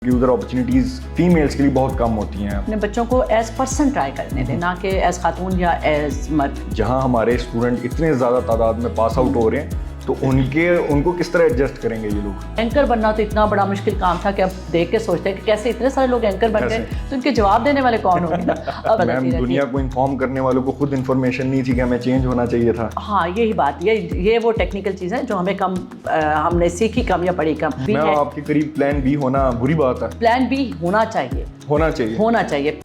کہ ادھر opportunities families کے لیے بہت کم ہوتی ہیں. اپنے بچوں کو ایز پرسن ٹرائی کرنے دیں، نہ کہ ایز خاتون یا ایز مرد. جہاں ہمارے اسٹوڈنٹ اتنے زیادہ تعداد میں پاس آؤٹ ہو رہے ہیں تو ان کو کس طرح ایڈجسٹ کریں گے یہ لوگ؟ اینکر بننا تو اتنا بڑا مشکل کام تھا کہ اب دیکھ کے سوچتے ہیں کہ کیسے اتنے سارے لوگ اینکر بن گئے، تو ان کے جواب دینے والے کون ہوں گے؟ میم دنیا کو انفارم کرنے والوں کو خود انفارمیشن نہیں تھی کہ ہمیں چینج ہونا چاہیے تھا. ہاں یہی بات، یہ وہ ٹیکنیکل چیز ہے جو ہمیں کم ہم نے سیکھی کم یا پڑھی کم. میم آپ کے قریب پلان بی ہونا بری بات ہے؟ پلان بی ہونا چاہیے، ہونا چاہیے.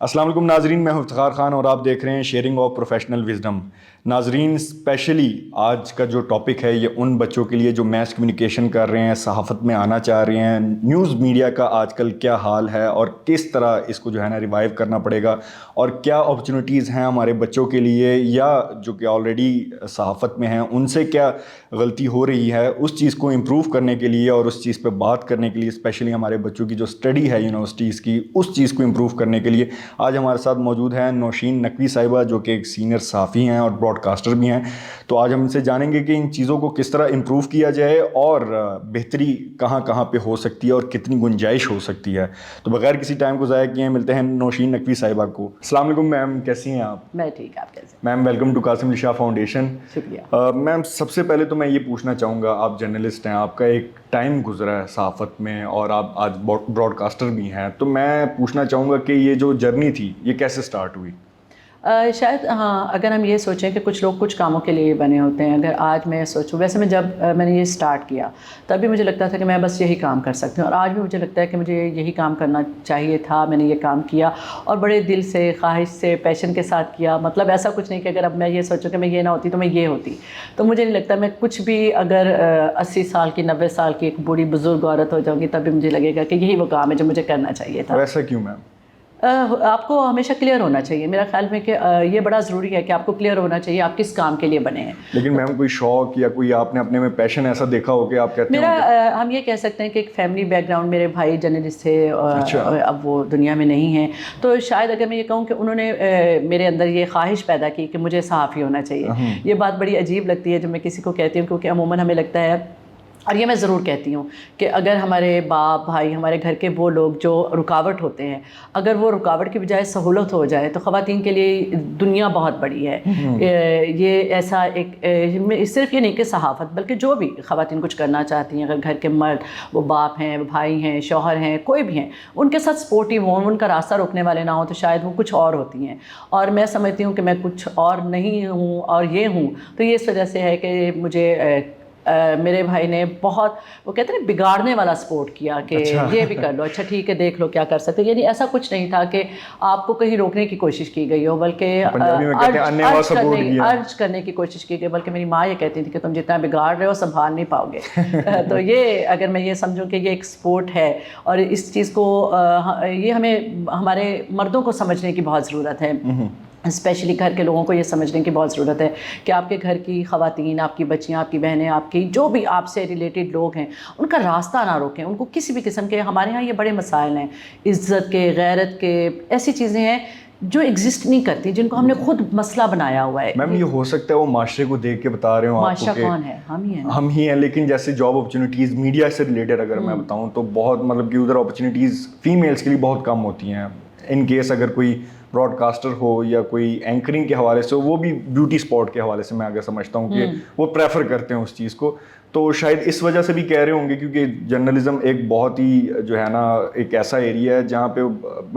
السلام علیکم ناظرین، میں ہوں افتخار خان اور آپ دیکھ رہے ہیں شیئرنگ آف پروفیشنل وزڈم. ناظرین اسپیشلی آج کا جو ٹاپک ہے یہ ان بچوں کے لیے جو میس کمیونیکیشن کر رہے ہیں، صحافت میں آنا چاہ رہے ہیں. نیوز میڈیا کا آج کل کیا حال ہے اور کس طرح اس کو جو ہے نا ریوائیو کرنا پڑے گا، اور کیا اپرچونیٹیز ہیں ہمارے بچوں کے لیے یا جو کہ آلریڈی صحافت میں ہیں ان سے کیا غلطی ہو رہی ہے، اس چیز کو امپروو کرنے کے لیے اور اس چیز پہ بات کرنے کے لیے، اسپیشلی ہمارے بچوں کی جو اسٹڈی ہے یونیورسٹیز کی، اس چیز کو امپروو کرنے کے لیے آج ہمارے ساتھ موجود ہیں نوشین نقوی صاحبہ، جو کہ ایک سینئر صحافی ہیں اور براڈ کاسٹر بھی ہیں. تو آج ہم ان سے جانیں گے کہ ان چیزوں کو کس طرح امپروو کیا جائے اور بہتری کہاں کہاں پہ ہو سکتی ہے اور کتنی گنجائش ہو سکتی ہے. تو بغیر کسی ٹائم کو ضائع کیے ملتے ہیں نوشین نقوی صاحبہ کو. السلام علیکم میم، کیسی ہیں آپ؟ میں ٹھیک، آپ کیسے؟ Ma'am welcome to Qasim Ali Shah foundation. شکریہ میم سب سے پہلے تو میں یہ پوچھنا چاہوں گا، آپ جرنلسٹ ہیں، آپ کا ایک ٹائم گزرا ہے صحافت میں اور آپ آج براڈ کاسٹر بھی ہیں، تو میں پوچھنا چاہوں گا کہ یہ جو جرنی تھی یہ کیسے سٹارٹ ہوئی؟ شاید ہاں، اگر ہم یہ سوچیں کہ کچھ لوگ کچھ کاموں کے لیے بنے ہوتے ہیں، اگر آج میں سوچوں، ویسے میں جب میں نے یہ سٹارٹ کیا تب بھی مجھے لگتا تھا کہ میں بس یہی کام کر سکتی ہوں، اور آج بھی مجھے لگتا ہے کہ مجھے یہی کام کرنا چاہیے تھا. میں نے یہ کام کیا اور بڑے دل سے، خواہش سے، پیشن کے ساتھ کیا. مطلب ایسا کچھ نہیں کہ اگر اب میں یہ سوچوں کہ میں یہ نہ ہوتی تو میں یہ ہوتی. تو مجھے نہیں لگتا میں کچھ بھی اگر 80 سال کی، 90 سال کی ایک بوڑھی بزرگ عورت ہو جاؤں گی تب بھی مجھے لگے گا کہ یہی وہ کام ہے جو مجھے کرنا چاہیے تھا. ایسا کیوں میم؟ آپ کو ہمیشہ کلیئر ہونا چاہیے. میرا خیال میں کہ یہ بڑا ضروری ہے کہ آپ کو کلیئر ہونا چاہیے آپ کس کام کے لیے بنے ہیں. لیکن میم کوئی شوق یا کوئی آپ نے اپنے میں پیشن ایسا دیکھا ہو کہ آپ کہتے ہیں؟ میرا ہم یہ کہہ سکتے ہیں کہ ایک فیملی بیک گراؤنڈ، میرے بھائی جرنلسٹ تھے، اب وہ دنیا میں نہیں ہیں، تو شاید اگر میں یہ کہوں کہ انہوں نے میرے اندر یہ خواہش پیدا کی کہ مجھے صحافی ہونا چاہیے. یہ بات بڑی عجیب لگتی ہے جب میں کسی کو کہتی ہوں، کیونکہ عموماً ہمیں لگتا ہے، اور یہ میں ضرور کہتی ہوں کہ اگر ہمارے باپ بھائی، ہمارے گھر کے وہ لوگ جو رکاوٹ ہوتے ہیں، اگر وہ رکاوٹ کی بجائے سہولت ہو جائے تو خواتین کے لیے دنیا بہت بڑی ہے. یہ ایسا ایک صرف یہ نہیں کہ صحافت، بلکہ جو بھی خواتین کچھ کرنا چاہتی ہیں، اگر گھر کے مرد، وہ باپ ہیں، بھائی ہیں، شوہر ہیں، کوئی بھی ہیں، ان کے ساتھ سپورٹیو ہوں، ان کا راستہ روکنے والے نہ ہوں، تو شاید وہ کچھ اور ہوتی ہیں. اور میں سمجھتی ہوں کہ میں کچھ اور نہیں ہوں اور یہ ہوں. تو یہ اس وجہ سے ہے کہ مجھے میرے بھائی نے بہت، وہ کہتے ہیں بگاڑنے والا سپورٹ کیا کہ یہ بھی کر لو، اچھا ٹھیک ہے دیکھ لو کیا کر سکتے. یعنی ایسا کچھ نہیں تھا کہ آپ کو کہیں روکنے کی کوشش کی گئی ہو، بلکہ ارج کرنے کی کوشش کی گئی. بلکہ میری ماں یہ کہتی تھی کہ تم جتنا بگاڑ رہے ہو سنبھال نہیں پاؤ گے. تو یہ اگر میں یہ سمجھوں کہ یہ ایک سپورٹ ہے، اور اس چیز کو یہ ہمیں ہمارے مردوں کو سمجھنے کی بہت ضرورت ہے، اسپیشلی گھر کے لوگوں کو یہ سمجھنے کی بہت ضرورت ہے کہ آپ کے گھر کی خواتین، آپ کی بچیاں، آپ کی بہنیں، آپ کی جو بھی آپ سے ریلیٹڈ لوگ ہیں، ان کا راستہ نہ روکیں. ان کو کسی بھی قسم کے، ہمارے ہاں یہ بڑے مسائل ہیں عزت کے، غیرت کے، ایسی چیزیں ہیں جو ایگزسٹ نہیں کرتی، جن کو ہم نے خود مسئلہ بنایا ہوا ہے. میم یہ ہو سکتا ہے وہ معاشرے کو دیکھ کے بتا رہے ہوں آپ کو، معاشرہ کون ہے؟ ہم ہی ہیں. لیکن جیسے جاب اپرچونیٹیز میڈیا سے ریلیٹڈ اگر میں بتاؤں تو بہت، مطلب کہ ادھر اپرچونیٹیز فیمیلس کے لیے بہت کم ہوتی ہیں. ان کیس اگر کوئی براڈ کاسٹر ہو یا کوئی اینکرنگ کے حوالے سے، وہ بھی بیوٹی اسپاٹ کے حوالے سے میں اگر سمجھتا ہوں کہ وہ پریفر کرتے ہیں اس چیز کو، تو شاید اس وجہ سے بھی کہہ رہے ہوں گے کیونکہ جرنلزم ایک بہت ہی جو ہے نا ایک ایسا ایریا ہے جہاں پہ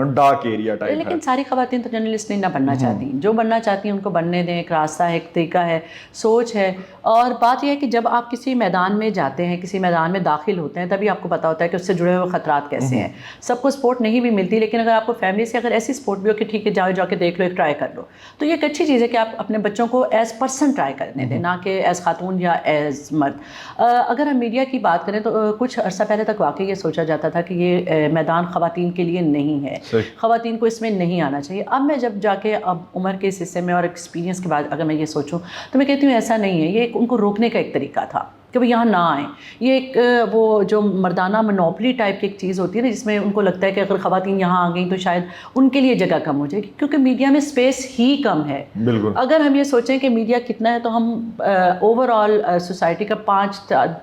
ڈارک ایریا ٹائپ ہے. لیکن ساری خواتین تو جرنلسٹ نہیں نہ بننا چاہتی. جو بننا چاہتی ہیں ان کو بننے دیں. ایک راستہ ہے، ایک طریقہ ہے، سوچ ہے. اور بات یہ ہے کہ جب آپ کسی میدان میں جاتے ہیں، کسی میدان میں داخل ہوتے ہیں، تبھی آپ کو پتہ ہوتا ہے کہ اس سے جڑے ہوئے خطرات کیسے ہیں. سب کو سپورٹ نہیں بھی ملتی، لیکن اگر آپ کو فیملی سے اگر ایسی سپورٹ بھی ہو کہ ٹھیک ہے جا کے دیکھ لو، ایک ٹرائی کر لو، تو یہ ایک اچھی چیز ہے کہ آپ اپنے بچوں کو ایز پرسن ٹرائی کرنے دیں، نہ کہ ایز خاتون یا ایز مرد. اگر ہم میڈیا کی بات کریں تو کچھ عرصہ پہلے تک واقعی یہ سوچا جاتا تھا کہ یہ میدان خواتین کے لیے نہیں ہے، خواتین کو اس میں نہیں آنا چاہیے. اب میں جب جا کے اب عمر کے اس حصے میں اور ایکسپیرینس کے بعد اگر میں یہ سوچوں تو میں کہتی ہوں ایسا نہیں ہے. یہ ان کو روکنے کا ایک طریقہ تھا. کہ وہ یہاں نہ آئیں. یہ ایک وہ جو مردانہ منوپلی ٹائپ کی ایک چیز ہوتی ہے نا، جس میں ان کو لگتا ہے کہ اگر خواتین یہاں آ گئیں تو شاید ان کے لیے جگہ کم ہو جائے گی، کیونکہ میڈیا میں اسپیس ہی کم ہے. بالکل. اگر ہم یہ سوچیں کہ میڈیا کتنا ہے تو ہم اوور آل سوسائٹی کا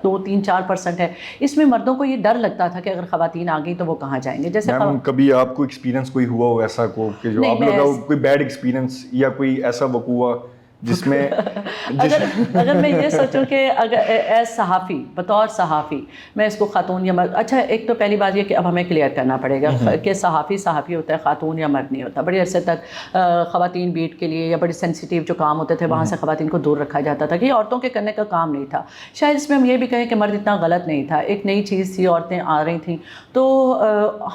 2-3-4% ہے. اس میں مردوں کو یہ ڈر لگتا تھا کہ اگر خواتین آ گئیں تو وہ کہاں جائیں گے. جیسے کبھی آپ کو ایکسپیرینس کوئی ہوا ہو ایسا کو کہ جو آپ لوگوں کا کوئی بیڈ ایکسپیرینس یا کوئی ایسا وقوع ہوا جس میں اگر میں یہ سوچوں کہ اگر ایز صحافی، بطور صحافی میں اس کو خاتون یا مرد، اچھا ایک تو پہلی بات یہ کہ اب ہمیں کلیئر کرنا پڑے گا کہ صحافی ہوتا ہے، خاتون یا مرد نہیں ہوتا. بڑے عرصے تک خواتین بیٹ کے لیے یا بڑے سینسیٹیو جو کام ہوتے تھے وہاں سے خواتین کو دور رکھا جاتا تھا کہ یہ عورتوں کے کرنے کا کام نہیں تھا. شاید اس میں ہم یہ بھی کہیں کہ مرد اتنا غلط نہیں تھا، ایک نئی چیز تھی، عورتیں آ رہی تھیں. تو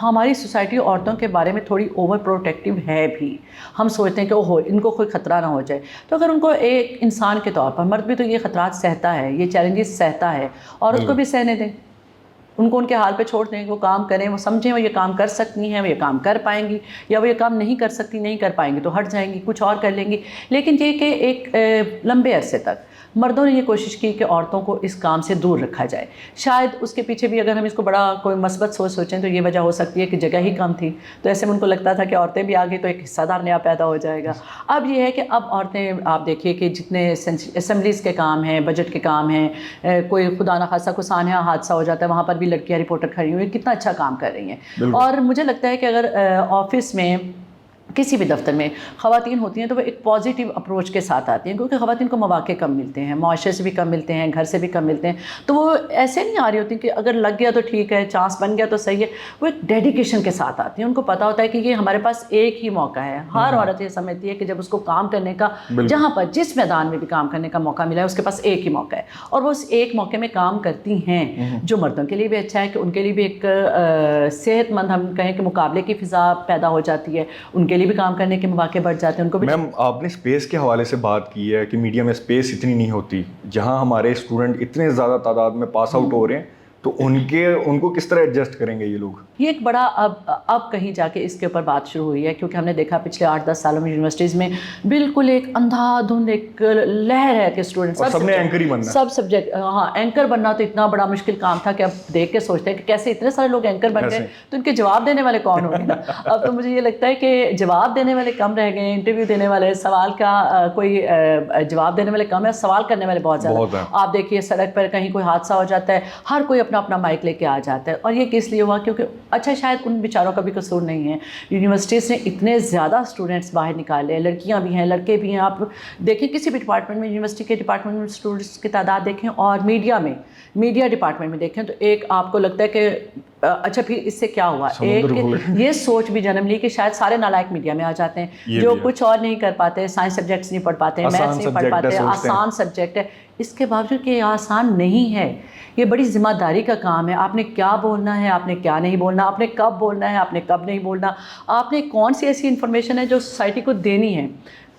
ہماری سوسائٹی عورتوں کے بارے میں تھوڑی اوور پروٹیکٹیو ہے بھی. ہم سوچتے ہیں کہ اوہ ان کو کوئی خطرہ نہ ہو جائے. تو اگر ان کو ایک انسان کے طور پر، مرد بھی تو یہ خطرات سہتا ہے، یہ چیلنجز سہتا ہے، عورت کو بھی سہنے دیں. ان کو ان کے حال پہ چھوڑ دیں، وہ کام کریں، وہ سمجھیں وہ یہ کام کر سکتی ہیں، وہ یہ کام کر پائیں گی، یا وہ یہ کام نہیں کر سکتی، نہیں کر پائیں گی تو ہٹ جائیں گی، کچھ اور کر لیں گی. لیکن یہ کہ ایک لمبے عرصے تک مردوں نے یہ کوشش کی کہ عورتوں کو اس کام سے دور رکھا جائے. شاید اس کے پیچھے بھی اگر ہم اس کو بڑا کوئی مثبت سوچیں تو یہ وجہ ہو سکتی ہے کہ جگہ ہی کم تھی، تو ایسے میں ان کو لگتا تھا کہ عورتیں بھی آگے تو ایک حصہ دار نیا پیدا ہو جائے گا. اب یہ ہے کہ اب عورتیں آپ دیکھیے کہ جتنے اسمبلیز کے کام ہیں، بجٹ کے کام ہیں، کوئی خدا نخواستہ کوئی سانحہ حادثہ ہو جاتا ہے وہاں پر بھی لڑکیاں رپورٹر کھڑی ہوئی کتنا اچھا کام کر رہی ہیں. اور مجھے لگتا ہے کہ اگر آفس میں کسی بھی دفتر میں خواتین ہوتی ہیں تو وہ ایک پازیٹیو اپروچ کے ساتھ آتی ہیں، کیونکہ خواتین کو مواقع کم ملتے ہیں، معاشرے سے بھی کم ملتے ہیں، گھر سے بھی کم ملتے ہیں. تو وہ ایسے نہیں آ رہی ہوتی کہ اگر لگ گیا تو ٹھیک ہے، چانس بن گیا تو صحیح ہے. وہ ایک ڈیڈیکیشن کے ساتھ آتی ہیں. ان کو پتہ ہوتا ہے کہ یہ ہمارے پاس ایک ہی موقع ہے. ہر عورت یہ سمجھتی ہے کہ جب اس کو کام کرنے کا، جہاں پر جس میدان میں بھی کام کرنے کا موقع ملا ہے اس کے پاس ایک ہی موقع ہے، اور وہ اس ایک موقع میں کام کرتی ہیں، جو مردوں کے لیے بھی اچھا ہے کہ ان کے لیے بھی ایک صحت مند، ہم کہیں کہ مقابلے کی فضا پیدا ہو جاتی ہے، ان کے لیے بھی کام کرنے کے واقع بڑھ جاتے ہیں. ان کو بھی میم آپ نے اسپیس کے حوالے سے بات کی ہے کہ میڈیا میں اسپیس اتنی نہیں ہوتی، جہاں ہمارے اسٹوڈنٹ اتنے زیادہ تعداد میں پاس آؤٹ ہو رہے ہیں تو ان کو کس طرح ایڈجسٹ کریں گے یہ لوگ؟ یہ ایک بڑا اب کہیں جا کے اس کے اوپر بات شروع ہوئی ہے، کیونکہ ہم نے دیکھا پچھلے 8-10 سالوں میں یونیورسٹیز میں بالکل ایک اندھا دھند ایک لہر ہے کہ اسٹوڈنٹ سب نے اینکر ہی بننا، سب سبجیکٹ. ہاں، اینکر بننا تو اتنا بڑا مشکل کام تھا کہ اب دیکھ کے سوچتے ہیں کہ کیسے اتنے سارے لوگ اینکر بن گئے، تو ان کے جواب دینے والے کون ہوں گے نا. اب تو مجھے یہ لگتا ہے کہ جواب دینے والے کم رہ گئے، انٹرویو دینے والے، سوال کا کوئی جواب دینے والے کم ہے، سوال کرنے والے بہت زیادہ. آپ دیکھیے سڑک پر کہیں کوئی حادثہ ہو جاتا ہے، ہر کوئی اپنا اپنا مائک لے کے آ جاتا ہے. اور یہ کس لیے ہوا؟ کیونکہ اچھا شاید ان بیچاروں کا بھی قصور نہیں ہے، یونیورسٹیز نے اتنے زیادہ اسٹوڈنٹس باہر نکالے، لڑکیاں بھی ہیں لڑکے بھی ہیں. آپ دیکھیں کسی بھی ڈپارٹمنٹ میں، یونیورسٹی کے ڈپارٹمنٹ میں اسٹوڈنٹس کی تعداد دیکھیں، اور میڈیا ڈپارٹمنٹ میں دیکھیں تو ایک آپ کو لگتا ہے کہ اچھا پھر اس سے کیا ہوا. ایک یہ سوچ بھی جنم لی کہ شاید سارے نالائق میڈیا میں آ جاتے ہیں، جو کچھ اور نہیں کر پاتے، سائنس سبجیکٹس نہیں پڑھ پاتے، میتھس نہیں پڑھ پاتے، آسان سبجیکٹ ہے. اس کے باوجود کہ یہ آسان نہیں ہے، یہ بڑی ذمہ داری کا کام ہے. آپ نے کیا بولنا ہے، آپ نے کیا نہیں بولنا، آپ نے کب بولنا ہے، آپ نے کب نہیں بولنا، آپ نے کون سی ایسی انفارمیشن ہے جو سوسائٹی کو دینی ہے.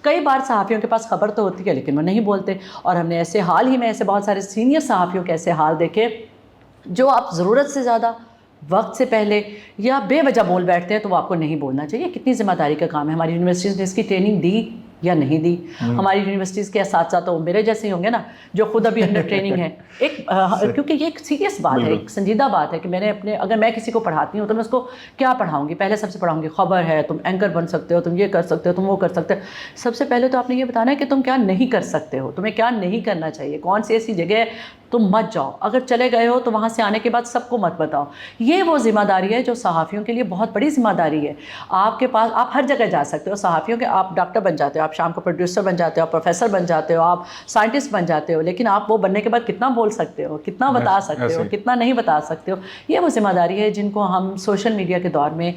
کئی بار صحافیوں کے پاس خبر تو ہوتی ہے لیکن وہ نہیں بولتے. اور ہم نے ایسے حال ہی میں ایسے بہت سارے سینئر صحافیوں کے ایسے حال دیکھے جو آپ ضرورت سے زیادہ، وقت سے پہلے یا بے وجہ بول بیٹھتے ہیں، تو وہ آپ کو نہیں بولنا چاہیے. کتنی ذمہ داری کا کام ہے. ہماری یونیورسٹیز نے اس کی ٹریننگ دی یا نہیں دی؟ ہماری یونیورسٹیز کے اساتذہ تو میرے جیسے ہی ہوں گے نا، جو خود ابھی انڈر ٹریننگ ہے. کیونکہ یہ ایک سیریس بات ہے، ایک سنجیدہ بات ہے کہ میں نے اگر میں کسی کو پڑھاتی ہوں تو میں اس کو کیا پڑھاؤں گی؟ پہلے سب سے پڑھاؤں گی خبر ہے، تم اینکر بن سکتے ہو، تم یہ کر سکتے ہو، تم وہ کر سکتے ہو. سب سے پہلے تو آپ نے یہ بتانا ہے کہ تم کیا نہیں کر سکتے ہو، تمہیں کیا نہیں کرنا چاہیے، کون سی ایسی جگہ تم مت جاؤ. اگر چلے گئے ہو تو وہاں سے آنے کے بعد سب کو مت بتاؤ. یہ وہ ذمہ داری ہے جو صحافیوں کے لیے بہت بڑی ذمہ داری ہے. آپ کے پاس، آپ ہر جگہ جا سکتے ہو. صحافیوں کے آپ ڈاکٹر بن جاتے ہو، آپ شام کو پروڈیوسر بن جاتے ہو، آپ پروفیسر بن جاتے ہو، آپ سائنٹسٹ بن جاتے ہو، لیکن آپ وہ بننے کے بعد کتنا بول سکتے ہو، کتنا بتا سکتے ہو، کتنا نہیں بتا سکتے ہو. یہ وہ ذمہ داری ہے جن کو ہم سوشل میڈیا کے دور میں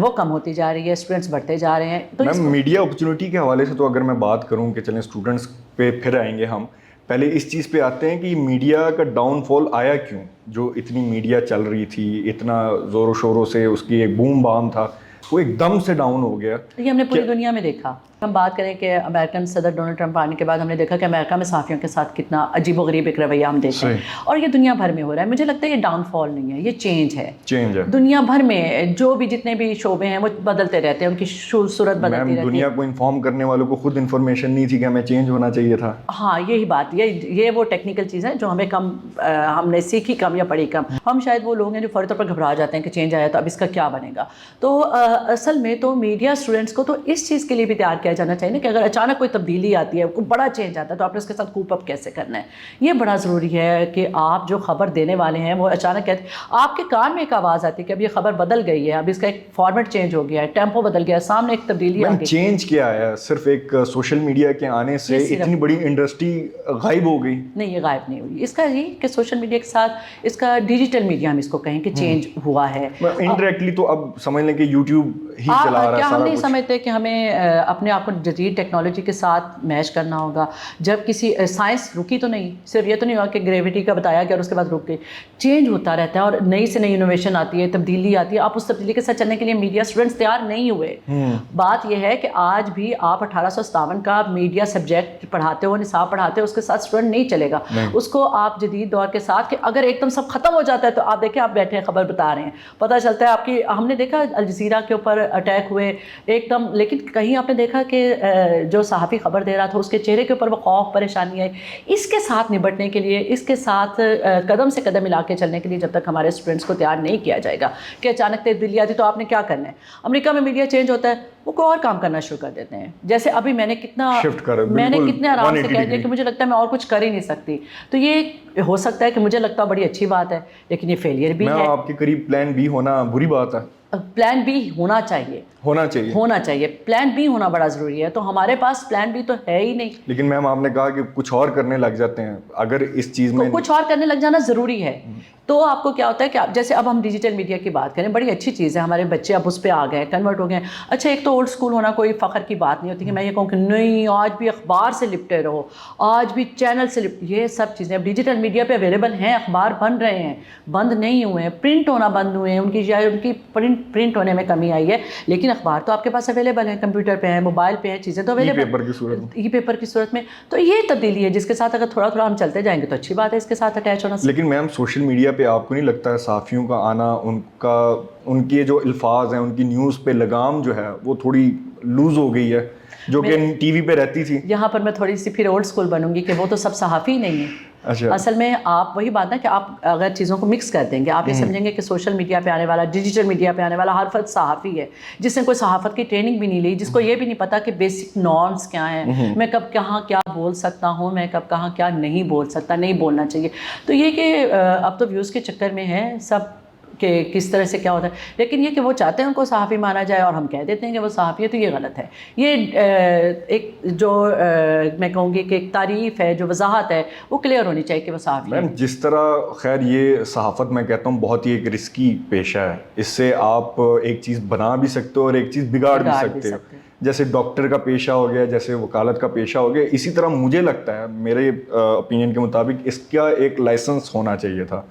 وہ کم ہوتی جا رہی ہے، اسٹوڈنٹس بڑھتے جا رہے ہیں. تو میڈیا اپرچونٹی کے حوالے سے تو اگر میں بات کروں کہ چلیں اسٹوڈنٹس پہ پھر آئیں گے ہم، پہلے اس چیز پہ آتے ہیں کہ میڈیا کا ڈاؤن فال آیا کیوں؟ جو اتنی میڈیا چل رہی تھی، اتنا زور و شوروں سے اس کی ایک بوم بام تھا، وہ ایک دم سے ڈاؤن ہو گیا. یہ ہم نے پوری دنیا میں دیکھا. ہم بات کریں کہ امریکن صدر ڈونلڈ ٹرمپ آنے کے بعد ہم نے دیکھا کہ امریکہ میں صحافیوں کے ساتھ کتنا عجیب و غریب ایک رویہ ہم دیکھتے ہیں, اور یہ دنیا بھر میں ہو رہا ہے. مجھے لگتا ہے یہ ڈاؤن فال نہیں ہے, یہ چینج ہے. دنیا بھر میں جو بھی جتنے بھی شعبے ہیں وہ بدلتے رہتے ہیں, ان کی صورت بدلتی رہتی ہے. دنیا کو انفارم کرنے والوں کو خود انفارمیشن نہیں تھی کہ ہمیں چینج ہونا چاہیے تھا. ہاں یہی بات, یہ وہ ٹیکنیکل چیز ہے جو ہمیں کم, ہم نے سیکھی کم یا پڑھی کم. ہم شاید وہ لوگ ہیں جو فوری طور پر گھبرا جاتے ہیں کہ چینج آیا تو اب اس کا کیا بنے گا. تو اصل میں تو میڈیا اسٹوڈنٹس کو تو اس چیز کے لیے بھی تیار کیا جانا چاہیے نا کہ اگر اچانک کوئی تبدیلی آتی ہے, کوئی بڑا چینج آتا ہے, تو آپ نے اس کے ساتھ کوپ اپ کیسے کرنا ہے. یہ بڑا ضروری ہے کہ آپ جو خبر دینے والے ہیں وہ اچانک کہتے ہیں, آپ کے کان میں ایک آواز آتی ہے کہ اب یہ خبر بدل گئی ہے, اب اس کا ایک فارمیٹ چینج ہو گیا ہے, ٹیمپو بدل گیا ہے, سامنے ایک تبدیلی آ گئی. چینج کیا ہے؟ صرف ایک سوشل میڈیا کے آنے سے اتنی بڑی انڈسٹری غائب ہو گئی؟ نہیں, یہ غائب نہیں ہوئی. اس کا یہ کہ سوشل میڈیا کے ساتھ اس کا ڈیجیٹل میڈیا ہم اس کو کہیں کہ چینج ہوا ہے انڈائریکٹلی. تو اب سمجھ لیں کہ یوٹیوب ہی چلا رہا ہے. کیا ہم نہیں سمجھتے کہ ہمیں اپنے آپ کو جدید ٹیکنالوجی کے ساتھ میچ کرنا ہوگا؟ جب کسی سائنس رکی تو نہیں, صرف یہ تو نہیں ہوا کہ گریوٹی کا بتایا گیا اور اس کے بعد رک گئی. چینج ہوتا رہتا ہے اور نئی سے نئی انوویشن آتی ہے, تبدیلی آتی ہے. آپ اس تبدیلی کے ساتھ چلنے کے لیے میڈیا اسٹوڈنٹس تیار نہیں ہوئے. بات یہ ہے کہ آج بھی آپ 1857 کا میڈیا سبجیکٹ پڑھاتے ہو, نصاب پڑھاتے ہو, اس کے ساتھ اسٹوڈنٹ نہیں چلے گا. اس کو آپ جدید دور کے ساتھ, کہ اگر ایک دم سب ختم ہو جاتا ہے تو آپ دیکھیں آپ بیٹھے ہیں خبر بتا رہے ہیں, پتہ چلتا ہے آپ کی. ہم نے دیکھا الجزیرہ کے اوپر اٹیک ہوئے ایک دم, لیکن کہیں آپ نے دیکھا کہ جو صحافی خبر دے رہا تھا اس کے چہرے کے اوپر وہ خوف پریشانی آئی. اس کے ساتھ نبٹنے کے لیے, اس کے ساتھ قدم سے قدم ملا کے چلنے کے لیے جب تک ہمارے اسٹوڈنٹس کو تیار نہیں کیا جائے گا کہ اچانک تبدیلی آتی تو آپ نے کیا کرنا ہے. امریکہ میں میڈیا چینج ہوتا ہے, وہ کوئی اور کام کرنا شروع کر دیتے ہیں. جیسے ابھی میں نے کتنے آرام سے کہہ دیا کہ مجھے لگتا ہے میں اور کچھ کر ہی نہیں سکتی. تو یہ ہو سکتا ہے کہ مجھے لگتا ہے بڑی اچھی بات ہے, لیکن یہ فیلئر بھی ہے. آپ کے قریب پلان بی ہونا بری بات ہے. پلان بی ہونا چاہیے. پلان بی ہونا بڑا ضروری ہے. تو ہمارے پاس پلان بی تو ہے ہی نہیں. لیکن میم آپ نے کہا کہ کچھ اور کرنے لگ جاتے ہیں. اگر اس چیز میں کچھ اور کرنے لگ جانا ضروری ہے تو آپ کو کیا ہوتا ہے کہ جیسے اب ہم ڈیجیٹل میڈیا کی بات کریں, بڑی اچھی چیز ہے, ہمارے بچے اب اس پہ آ گئے, کنورٹ ہو گئے. اچھا, ایک تو اولڈ اسکول ہونا کوئی فخر کی بات نہیں ہوتی کہ میں یہ کہوں کہ نہیں آج بھی اخبار سے لپٹے رہو, آج بھی چینل سے یہ سب چیزیں اب ڈیجیٹل میڈیا پہ اویلیبل ہیں. اخبار بن رہے ہیں, بند نہیں ہوئے ہیں. پرنٹ ہونا بند ہوئے ہیں, ان کی پرنٹ ہونے میں کمی آئی ہے, لیکن اخبار تو آپ کے پاس اویلیبل ہیں, کمپیوٹر پہ ہیں, موبائل پہ ہیں, چیزیں تو اویلیبل ای پیپر کی صورت میں. تو یہ تبدیلی ہے جس کے ساتھ اگر تھوڑا تھوڑا ہم چلتے جائیں گے تو اچھی بات ہے اس کے ساتھ اٹیچ ہونا. لیکن میم سوشل میڈیا پہ آپ کو نہیں لگتا ہے صحافیوں کا آنا, ان کے جو الفاظ ہیں, ان کی نیوز پہ لگام جو ہے وہ تھوڑی لوز ہو گئی ہے جو کہ ٹی وی پہ رہتی تھی؟ یہاں پر میں تھوڑی سی پھر اولڈ اسکول بنوں گی کہ وہ تو سب صحافی نہیں ہیں. اصل میں آپ وہی بات ہے کہ آپ اگر چیزوں کو مکس کر دیں گے, آپ یہ سمجھیں گے کہ سوشل میڈیا پہ آنے والا, ڈیجیٹل میڈیا پہ آنے والا ہر فرد صحافی ہے, جس نے کوئی صحافت کی ٹریننگ بھی نہیں لی, جس کو یہ بھی نہیں پتا کہ بیسک نارمس کیا ہیں, میں کب کہاں کیا بول سکتا ہوں, میں کب کہاں کیا نہیں بول سکتا, نہیں بولنا چاہیے. تو یہ کہ اب تو ویوز کے چکر میں ہے سب کہ کس طرح سے کیا ہوتا ہے, لیکن یہ کہ وہ چاہتے ہیں ان کو صحافی مانا جائے اور ہم کہہ دیتے ہیں کہ وہ صحافی ہے, تو یہ غلط ہے. یہ ایک جو میں کہوں گی کہ ایک تعریف ہے, جو وضاحت ہے, وہ کلیئر ہونی چاہیے کہ وہ صحافی ہے. جس طرح خیر یہ صحافت میں کہتا ہوں بہت ہی ایک رسکی پیشہ ہے, اس سے آپ ایک چیز بنا بھی سکتے ہو اور ایک چیز بگاڑ بھی سکتے ہو. جیسے ڈاکٹر کا پیشہ ہو گیا, جیسے وکالت کا پیشہ ہو گیا, اسی طرح مجھے لگتا ہے میرے اوپینین کے مطابق اس کا ایک لائسنس ہونا چاہیے تھا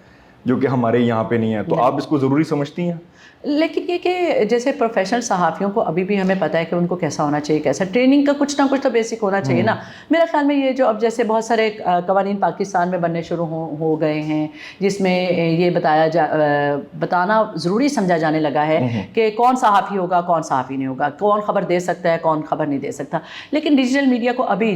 جو کہ ہمارے یہاں پہ نہیں ہے. تو آپ اس کو ضروری سمجھتی ہیں؟ لیکن یہ کہ جیسے پروفیشنل صحافیوں کو ابھی بھی ہمیں پتہ ہے کہ ان کو کیسا ہونا چاہیے, کیسا ٹریننگ کا کچھ نہ کچھ تو بیسک ہونا چاہیے نا. میرا خیال میں یہ جو اب جیسے بہت سارے قوانین پاکستان میں بننے شروع ہو گئے ہیں جس میں یہ بتانا ضروری سمجھا جانے لگا ہے کہ کون صحافی ہوگا, کون صحافی نہیں ہوگا, کون خبر دے سکتا ہے, کون خبر نہیں دے سکتا. لیکن ڈیجیٹل میڈیا کو ابھی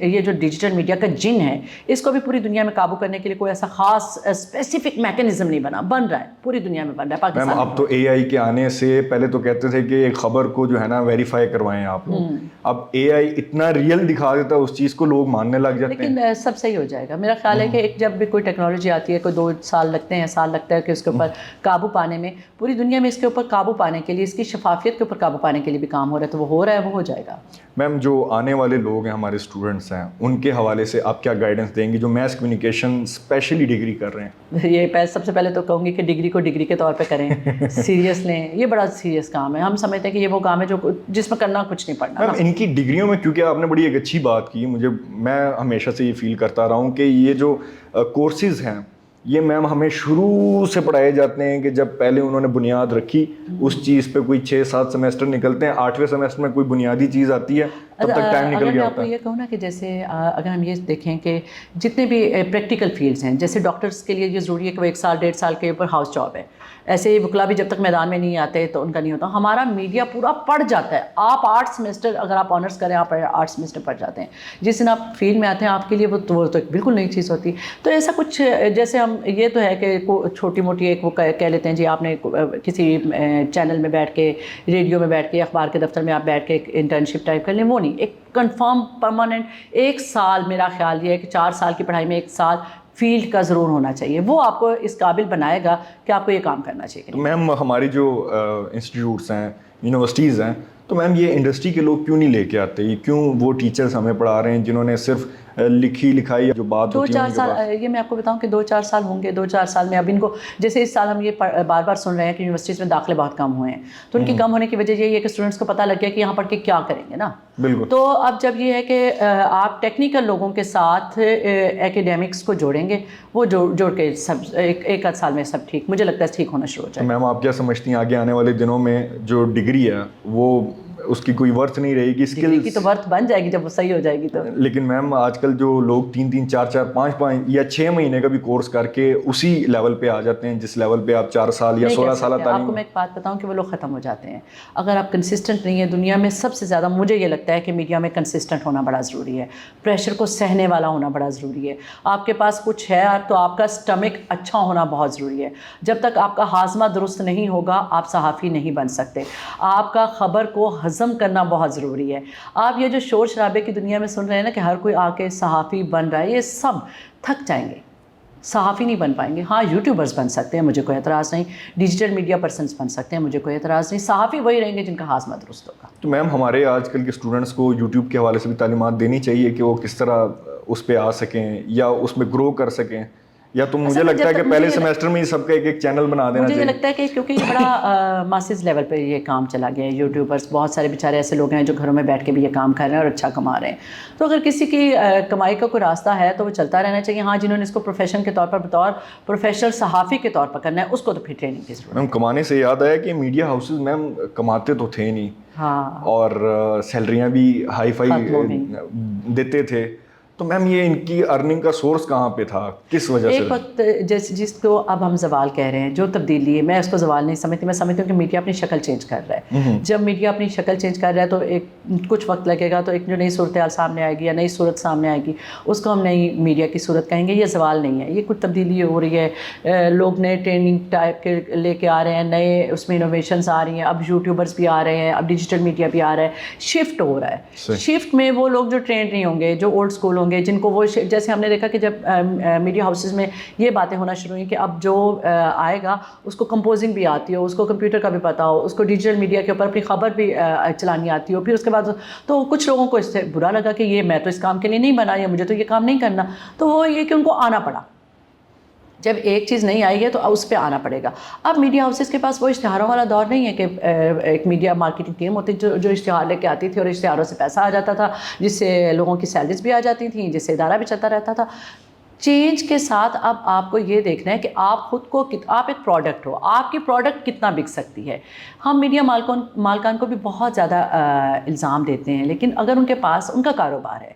یہ جو ڈیجیٹل میڈیا کا جن ہے, اس کو بھی پوری دنیا میں قابو کرنے کے لیے کوئی ایسا خاص اسپیسیفک میکینزم نہیں بن رہا ہے. پوری دنیا میں بن رہا ہے. پاکستان اب تو اے آئی کے آنے سے پہلے تو کہتے تھے کہ ایک خبر کو جو ہے نا ویریفائی کروائیں آپ لوگ, اب اے آئی اتنا ریئل دکھا دیتا ہے اس چیز کو, لوگ ماننے لگ جاتے ہیں. لیکن سب صحیح ہو جائے گا. میرا خیال ہے کہ ایک جب بھی کوئی ٹیکنالوجی آتی ہے, کوئی 2 سال لگتے ہیں, سال لگتا ہے کہ اس کے اوپر قابو پانے میں, پوری دنیا میں اس کے اوپر قابو پانے کے لیے, اس کی شفافیت کے اوپر قابو پانے کے لیے بھی کام ہو رہا ہے. تو وہ ہو رہا ہے, وہ ہو جائے گا. میم جو آنے والے لوگ ہیں, ہمارے اسٹوڈنٹس ہیں, ان کے حوالے سے آپ کیا گائیڈنس دیں گی جو میس کمیونیکیشن اسپیشلی ڈگری کر رہے ہیں؟ یہ سب سے پہلے تو کہوں گی کہ ڈگری کو ڈگری کے طور پہ کریں, سیریس لیں. یہ بڑا سیریس کام ہے. ہم سمجھتے ہیں کہ یہ وہ کام ہے جس میں کرنا کچھ نہیں پڑنا. میم ان کی ڈگریوں میں, کیونکہ آپ نے بڑی ایک اچھی بات کی, میں ہمیشہ سے یہ فیل کرتا رہا ہوں کہ یہ جو کورسز ہیں یہ میم ہمیں شروع سے پڑھائے جاتے ہیں کہ جب پہلے انہوں نے بنیاد رکھی اس چیز پہ کوئی 6-7 سیمسٹر نکلتے ہیں, 8ویں سیمسٹر میں کوئی بنیادی چیز آتی ہے تب تک ٹائم نکل اگر میں گیا آپ ہوتا کو ہے. یہ کہوں نا کہ جیسے اگر ہم یہ دیکھیں کہ جتنے بھی پریکٹیکل فیلڈس ہیں, جیسے ڈاکٹرس کے لیے یہ ضروری ہے کہ وہ 1 سال 1.5 سال کے اوپر ہاؤس جاب ہے, ایسے ہی وکلا بھی جب تک میدان میں نہیں آتے تو ان کا نہیں ہوتا. ہمارا میڈیا پورا پڑھ جاتا ہے. آپ 8 سیمسٹر اگر آپ آنرس کریں آپ 8 سیمسٹر پڑھ جاتے ہیں, جس دن آپ فیلڈ میں آتے ہیں آپ کے لیے وہ تو ایک بالکل نئی چیز ہوتی. تو ایسا کچھ جیسے ہم یہ تو ہے کہ چھوٹی موٹی ایک وہ کہہ لیتے ہیں جی آپ نے کسی چینل میں بیٹھ کے, ریڈیو میں بیٹھ کے, اخبار کے دفتر میں آپ بیٹھ کے انٹرنشپ ٹائپ کر لیں, وہ نہیں. ایک کنفرم پرماننٹ 1 سال, میرا خیال یہ ہے کہ 4 سال کی پڑھائی میں 1 سال فیلڈ کا ضرور ہونا چاہیے. وہ آپ کو اس قابل بنائے گا کہ آپ کو یہ کام کرنا چاہیے. تو میم ہماری جو انسٹیٹیوٹس ہیں, یونیورسٹیز ہیں, تو میم یہ انڈسٹری کے لوگ کیوں نہیں لے کے آتے؟ کیوں وہ ٹیچرز ہمیں پڑھا رہے ہیں جنہوں نے صرف لکھی لکھائی جو بات ہوتی ہے 2-4 سال, یہ میں آپ کو بتاؤں کہ 2-4 سال ہوں گے. 2-4 سال میں اب ان کو, جیسے اس سال ہم یہ بار بار سن رہے ہیں کہ یونیورسٹیز میں داخلے بہت کم ہوئے ہیں, تو ان کی کم ہونے کی وجہ یہی ہے کہ اسٹوڈنٹس کو پتہ لگ گیا کہ یہاں پڑھ کے کیا کریں گے نا. بالکل. تو اب جب یہ ہے کہ آپ ٹیکنیکل لوگوں کے ساتھ ایکیڈیمکس کو جوڑیں گے, وہ جوڑ کے سب ایک آدھ سال میں سب ٹھیک, مجھے لگتا ہے ٹھیک ہونا شروع ہو جائے. میم آپ کیا سمجھتی ہیں آگے آنے والے دنوں میں جو ڈگری ہے وہ اس کی کوئی ورتھ نہیں رہے گی؟ ڈگری کی تو ورتھ بن جائے گی جب وہ صحیح ہو جائے گی تو. لیکن میم آج کل جو لوگ 3-3 4-4 5-5 یا 6 مہینے کا بھی کورس کر کے اسی لیول پہ آ جاتے ہیں جس لیول پہ آپ 4 سال یا 16 سال تعلیم. آپ کو میں ایک بات بتاؤں کہ وہ لوگ ختم ہو جاتے ہیں اگر آپ کنسسٹنٹ نہیں ہیں. دنیا میں سب سے زیادہ مجھے یہ لگتا ہے کہ میڈیا میں کنسسٹنٹ ہونا بڑا ضروری ہے, پریشر کو سہنے والا ہونا بڑا ضروری ہے. آپ کے پاس کچھ ہے تو آپ کا اسٹمک اچھا ہونا بہت ضروری ہے. جب تک آپ کا ہاضمہ درست نہیں ہوگا آپ صحافی نہیں بن سکتے. آپ کا خبر کو ہضم کرنا بہت ضروری ہے. آپ یہ جو شور شرابے کی دنیا میں سن رہے ہیں نا کہ ہر کوئی آ کے صحافی بن رہا ہے, یہ سب تھک جائیں گے, صحافی نہیں بن پائیں گے. ہاں یوٹیوبرز بن سکتے ہیں, مجھے کوئی اعتراض نہیں. ڈیجیٹل میڈیا پرسنس بن سکتے ہیں, مجھے کوئی اعتراض نہیں. صحافی وہی رہیں گے جن کا ہاضمہ درست ہوگا. تو میم ہمارے آج کل کے اسٹوڈنٹس کو یوٹیوب کے حوالے سے بھی تعلیمات دینی چاہیے کہ وہ کس طرح اس پہ آ سکیں یا اس میں گرو کر سکیں, یا تو مجھے لگتا ہے کہ پہلے سیمسٹر میں ہی سب کا ایک چینل بنا دینا چاہیے. مجھے یہ لگتا ہے کہ کیونکہ یہ بڑا ماسز لیول پہ یہ کام چلا گیا ہے. یوٹیوبرس بہت سارے بیچارے ایسے لوگ ہیں جو گھروں میں بیٹھ کے بھی یہ کام کر رہے ہیں اور اچھا کما رہے ہیں. تو اگر کسی کی کمائی کا کوئی راستہ ہے تو وہ چلتا رہنا چاہیے. ہاں جنہوں نے اس کو پروفیشن کے طور پر بطور پروفیشنل صحافی کے طور پر کرنا ہے اس کو تو پھر ٹریننگ کی ضرورت ہے. میم کمانے سے یاد آیا کہ میڈیا ہاؤسز میم کماتے تو تھے نہیں, ہاں, اور سیلریاں بھی ہائی فائی دیتے تھے. تو میم یہ ان کی ارننگ کا سورس کہاں پہ تھا, کس وجہ سے؟ ایک وقت جس کو اب ہم زوال کہہ رہے ہیں, جو تبدیلی ہے, میں اس کو زوال نہیں سمجھتی. میں سمجھتی ہوں کہ میڈیا اپنی شکل چینج کر رہا ہے. جب میڈیا اپنی شکل چینج کر رہا ہے تو ایک کچھ وقت لگے گا, تو ایک جو نئی صورتحال سامنے آئے گی یا نئی صورت سامنے آئے گی اس کو ہم نئی میڈیا کی صورت کہیں گے. یہ زوال نہیں ہے, یہ کچھ تبدیلی ہو رہی ہے. لوگ نئے ٹریننگ ٹائپ کے لے کے آ رہے ہیں, نئے اس میں انوویشنز آ رہی ہیں. اب یوٹیوبرس بھی آ رہے ہیں, اب ڈیجیٹل میڈیا بھی آ رہا ہے. شفٹ ہو رہا ہے. شفٹ میں وہ لوگ جو ٹرینڈ نہیں ہوں گے, جو اولڈ اسکول ہوں گے, جن کو وہ جیسے ہم نے دیکھا کہ جب میڈیا ہاؤسز میں یہ باتیں ہونا شروع ہوئی کہ اب جو آئے گا اس کو کمپوزنگ بھی آتی ہو, اس کو کمپیوٹر کا بھی پتہ ہو, اس کو ڈیجیٹل میڈیا کے اوپر اپنی خبر بھی چلانی آتی ہو, پھر اس کے بعد تو کچھ لوگوں کو اس سے برا لگا کہ یہ میں تو اس کام کے لیے نہیں بنا, یا مجھے تو یہ کام نہیں کرنا. تو وہ یہ کہ ان کو آنا پڑا. جب ایک چیز نہیں آئی ہے تو اس پہ آنا پڑے گا. اب میڈیا ہاؤسز کے پاس وہ اشتہاروں والا دور نہیں ہے کہ ایک میڈیا مارکیٹنگ ٹیم ہوتی جو اشتہار لے کے آتی تھی اور اشتہاروں سے پیسہ آ جاتا تھا, جس سے لوگوں کی سیلریز بھی آ جاتی تھیں, جس سے ادارہ بھی چلتا رہتا تھا. چینج کے ساتھ اب آپ کو یہ دیکھنا ہے کہ آپ خود کو, آپ ایک پروڈکٹ ہو, آپ کی پروڈکٹ کتنا بک سکتی ہے. ہم میڈیا مالکان کو بھی بہت زیادہ الزام دیتے ہیں, لیکن اگر ان کے پاس ان کا کاروبار ہے,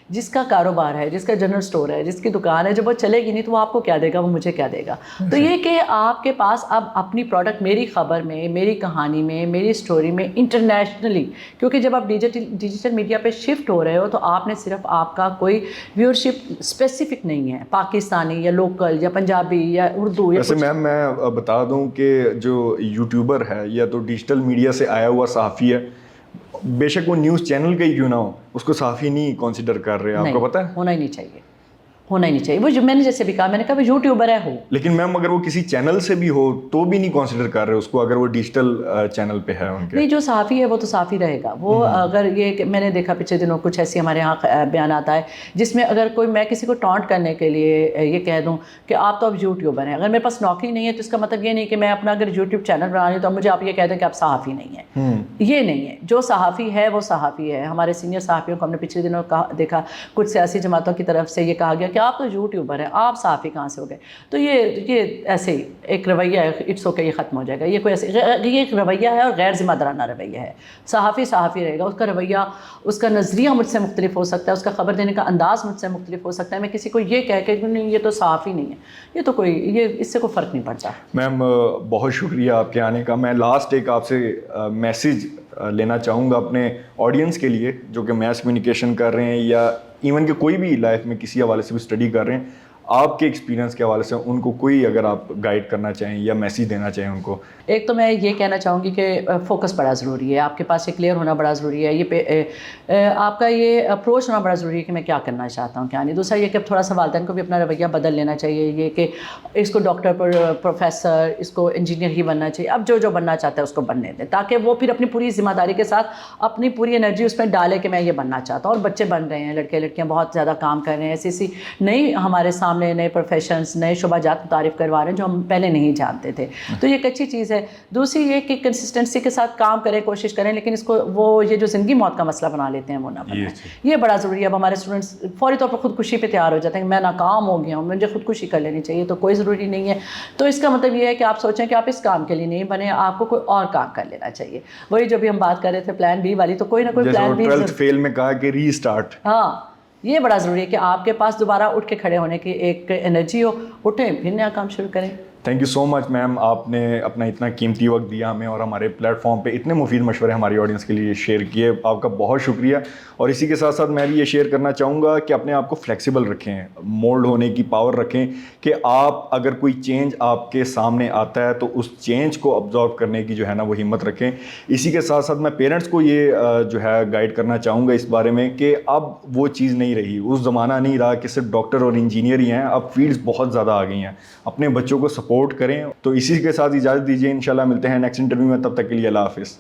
جس کا کاروبار ہے, جس کا جنرل سٹور ہے, جس کی دکان ہے, جب وہ چلے گی نہیں تو وہ آپ کو کیا دے گا, وہ مجھے کیا دے گا. تو یہ کہ آپ کے پاس اب اپنی پروڈکٹ, میری خبر میں, میری کہانی میں, میری سٹوری میں انٹرنیشنلی, کیونکہ جب آپ ڈیجیٹل میڈیا پہ شفٹ ہو رہے ہو تو آپ نے صرف آپ کا کوئی ویورشپ اسپیسیفک نہیں ہے, پاکستانی یا لوکل یا پنجابی یا اردو. ویسے میم میں بتا دوں کہ جو یوٹیوبر ہے یا تو ڈیجیٹل میڈیا سے آیا ہوا صحافی ہے, بے شک وہ نیوز چینل کا ہی کیوں نہ ہو, اس کو صحافی نہیں کنسیڈر کر رہے. آپ کو پتہ ہے ہونا ہی نہیں چاہیے, ہونا ہی نہیں چاہیے. وہ جو میں نے جیسے بھی کہا, میں نے کہا وہ یوٹیوبر ہے ہو, لیکن میم اگر وہ کسی چینل سے بھی ہو تو بھی نہیں کنسیڈر کر رہے اس کو, اگر وہ ڈیجیٹل چینل پہ ہے ان کے. نہیں, جو صحافی ہے وہ تو صحافی رہے گا. وہ اگر یہ میں نے دیکھا پچھلے دنوں کچھ ایسی ہمارے یہاں بیانات آئے جس میں اگر کوئی, میں کسی کو ٹانٹ کرنے کے لیے یہ کہہ دوں کہ آپ تو اب یوٹیوبر ہیں, اگر میرے پاس نوکری نہیں ہے تو اس کا مطلب یہ نہیں کہ میں اپنا اگر یوٹیوب چینل بنا رہی ہوں تو مجھے آپ یہ کہہ دیں کہ آپ صحافی نہیں ہیں. یہ نہیں ہے. جو صحافی ہے وہ صحافی ہے. ہمارے سینئر صحافیوں کو ہم نے پچھلے دنوں دیکھا, کچھ سیاسی جماعتوں کی طرف سے یہ کہا گیا کہ کہ آپ تو یوٹیوبر ہیں, آپ صحافی کہاں سے ہو گئے. تو یہ ایسے ہی ایک رویہ ہے, اٹس اوکے, یہ ختم ہو جائے گا. یہ کوئی ایسے یہ ایک رویہ ہے اور غیر ذمہ دارانہ رویہ ہے. صحافی رہے گا, اس کا رویہ, اس کا نظریہ مجھ سے مختلف ہو سکتا ہے, اس کا خبر دینے کا انداز مجھ سے مختلف ہو سکتا ہے. میں کسی کو یہ کہہ کہ نہیں یہ تو صحافی نہیں ہے, یہ تو کوئی, یہ اس سے کوئی فرق نہیں پڑتا. میم بہت شکریہ آپ کے آنے کا. میں لاسٹ ایک آپ سے میسیج لینا چاہوں گا اپنے آڈینس کے لیے جو کہ میس کمیونیکیشن کر رہے ہیں یا ایون کہ کوئی بھی لائف میں کسی حوالے سے بھی اسٹڈی کر رہے ہیں. آپ کے ایکسپیرینس کے حوالے سے ان کو کوئی اگر آپ گائیڈ کرنا چاہیں یا میسیج دینا چاہیں ان کو. ایک تو میں یہ کہنا چاہوں گی کہ فوکس بڑا ضروری ہے, آپ کے پاس یہ کلیئر ہونا بڑا ضروری ہے, یہ آپ کا یہ اپروچ ہونا بڑا ضروری ہے کہ میں کیا کرنا چاہتا ہوں کیا نہیں. دوسرا یہ کہ تھوڑا سا والدین کو بھی اپنا رویہ بدل لینا چاہیے, یہ کہ اس کو ڈاکٹر پروفیسر, اس کو انجینئر ہی بننا چاہیے, اب جو بننا چاہتا ہے اس کو بننے دیں, تاکہ وہ پھر اپنی پوری ذمہ داری کے ساتھ اپنی پوری انرجی اس میں ڈالے کہ میں یہ بننا چاہتا ہوں. اور بچے بن رہے ہیں, لڑکے لڑکیاں بہت زیادہ کام کر رہے ہیں, ایسی نئی ہمارے سامنے نئے پروفیشنس, نئے شعبہ جات متعارف کروا رہے ہیں جو ہم پہلے نہیں جانتے تھے. تو یہ ایک اچھی چیز ہے. دوسری یہ کہ کنسسٹنسی کے ساتھ کام کریں, کوشش کریں, لیکن اس کو وہ یہ جو زندگی موت کا مسئلہ بنا لیتے ہیں وہ نہ بنائیں. یہ بڑا ضروری ہے. اب ہمارے اسٹوڈنٹس فوری طور پر خودکشی پہ تیار ہو جاتے ہیں کہ میں ناکام ہو گیا ہوں, مجھے خودکشی کر لینی چاہیے. تو کوئی ضروری نہیں ہے. تو اس کا مطلب یہ ہے کہ آپ سوچیں کہ آپ اس کام کے لیے نہیں بنے, آپ کو کوئی اور کام کر لینا چاہیے. وہی جو بھی ہم بات کر رہے تھے پلان بی والی, تو کوئی نہ کوئی پلان بی 12th فیل میں کہا کہ ری اسٹارٹ. ہاں, یہ بڑا ضروری ہے کہ آپ کے پاس دوبارہ اٹھ کے کھڑے ہونے کی ایک انرجی ہو, اٹھیں پھر نیا کام شروع کریں. تھینک یو سو مچ میم, آپ نے اپنا اتنا قیمتی وقت دیا ہمیں اور ہمارے پلیٹ فارم پہ اتنے مفید مشورے ہماری آڈینس کے لیے شیئر کیے. آپ کا بہت شکریہ. اور اسی کے ساتھ ساتھ میں بھی یہ شیئر کرنا چاہوں گا کہ اپنے آپ کو فلیکسیبل رکھیں, مولڈ ہونے کی پاور رکھیں, کہ آپ اگر کوئی چینج آپ کے سامنے آتا ہے تو اس چینج کو ابزارو کرنے کی جو ہے نا وہ ہمت رکھیں. اسی کے ساتھ ساتھ میں پیرنٹس کو یہ جو ہے گائیڈ کرنا چاہوں گا اس بارے میں کہ اب وہ چیز نہیں رہی, اس زمانہ نہیں رہا کہ صرف ڈاکٹر اور انجینئر ہی ہیں, اب فیلڈز بہت زیادہ آ گئی ہیں. اپنے بچوں کو سپورٹ کریں. تو اسی کے ساتھ اجازت دیجیے, انشاءاللہ ملتے ہیں نیکسٹ انٹرویو میں, تب تک کے لیے اللہ حافظ.